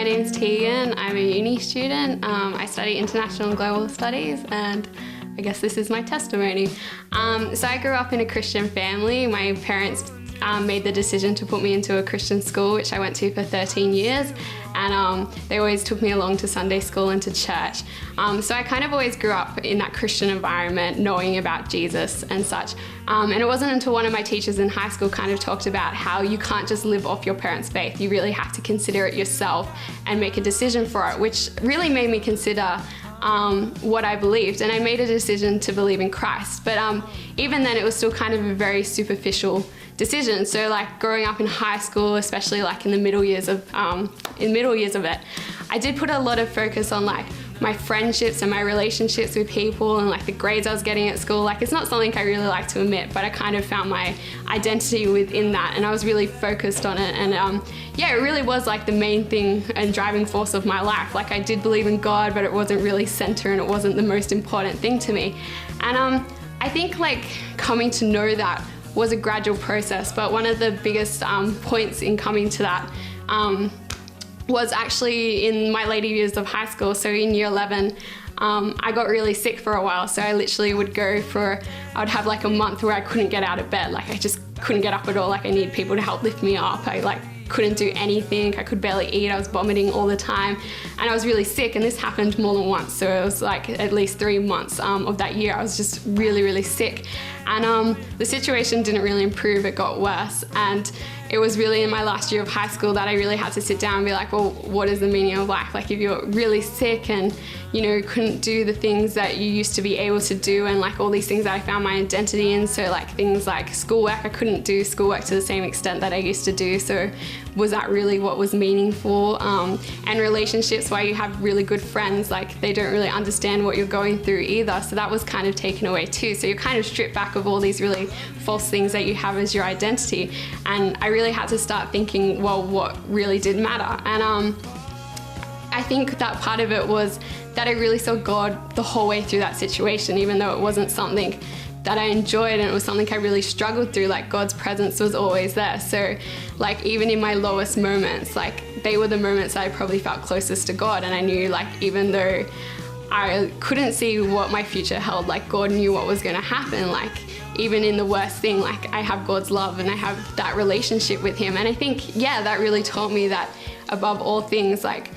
my name's Teagan. I'm a uni student. I study international and global studies, and I guess this is my testimony. So I grew up in a Christian family. My parents made the decision to put me into a Christian school, which I went to for 13 years, and they always took me along to Sunday school and to church. So I kind of always grew up in that Christian environment, knowing about Jesus and such. And it wasn't until one of my teachers in high school kind of talked about how you can't just live off your parents' faith. You really have to consider it yourself and make a decision for it, which really made me consider what I believed, and I made a decision to believe in Christ. But even then, it was still kind of a very superficial decision. So like growing up in high school, especially like in the middle years of it, I did put a lot of focus on like my friendships and my relationships with people and like the grades I was getting at school. Like, it's not something I really like to admit, but I kind of found my identity within that, and I was really focused on it. And yeah, it really was like the main thing and driving force of my life. Like, I did believe in God, but it wasn't really center and it wasn't the most important thing to me. And I think like coming to know that was a gradual process, but one of the biggest points in coming to that was actually in my later years of high school. So in year 11, I got really sick for a while. So I literally would I would have like a month where I couldn't get out of bed. Like, I just couldn't get up at all. Like, I needed people to help lift me up. I like couldn't do anything. I could barely eat. I was vomiting all the time, and I was really sick, and this happened more than once. So it was like at least 3 months of that year I was just really, really sick. And the situation didn't really improve, it got worse. And it was really in my last year of high school that I really had to sit down and be like, well, what is the meaning of life? Like, if you're really sick and, you know, couldn't do the things that you used to be able to do, and like all these things that I found my identity in. So like things like schoolwork, I couldn't do schoolwork to the same extent that I used to do. So was that really what was meaningful? And relationships, where you have really good friends, like they don't really understand what you're going through either. So that was kind of taken away too. So you're kind of stripped back of all these really false things that you have as your identity. And I really had to start thinking, well, what really did matter? And I think that part of it was that I really saw God the whole way through that situation, even though it wasn't something that I enjoyed and it was something I really struggled through. Like, God's presence was always there. So like, even in my lowest moments, like they were the moments that I probably felt closest to God. And I knew, like, even though I couldn't see what my future held, like God knew what was going to happen. Like, even in the worst thing, like I have God's love and I have that relationship with him. And I think, yeah, that really taught me that above all things, like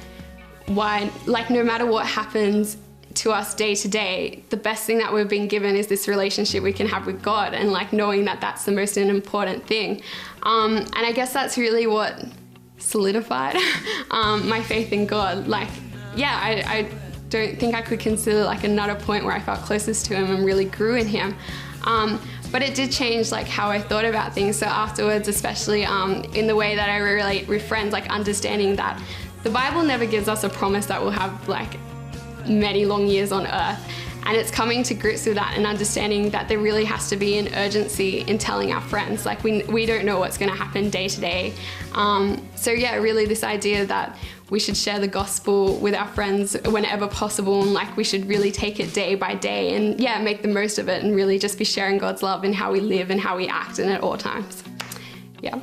no matter what happens to us day to day, the best thing that we've been given is this relationship we can have with God, and like knowing that that's the most important thing. And I guess that's really what solidified my faith in God. Like, yeah, I don't think I could consider like another point where I felt closest to him and really grew in him. But it did change like how I thought about things. So afterwards, especially in the way that I relate with friends, like understanding that the Bible never gives us a promise that we'll have like many long years on earth. And it's coming to grips with that and understanding that there really has to be an urgency in telling our friends. Like, we don't know what's going to happen day to day. So yeah, really this idea that we should share the gospel with our friends whenever possible, and like we should really take it day by day and yeah, make the most of it and really just be sharing God's love in how we live and how we act and at all times. Yeah.